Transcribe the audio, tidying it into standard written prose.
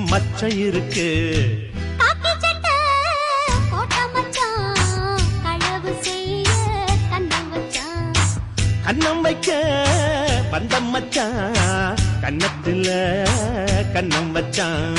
மச்சம் இருக்கு. காக்கி சட்டை போட்ட மச்சான் களவு செய்ய கண்ணம் வச்சான். கண்ணம் வைக்க வந்த மச்சான் கன்னத்துல கண்ணம் வச்சான்.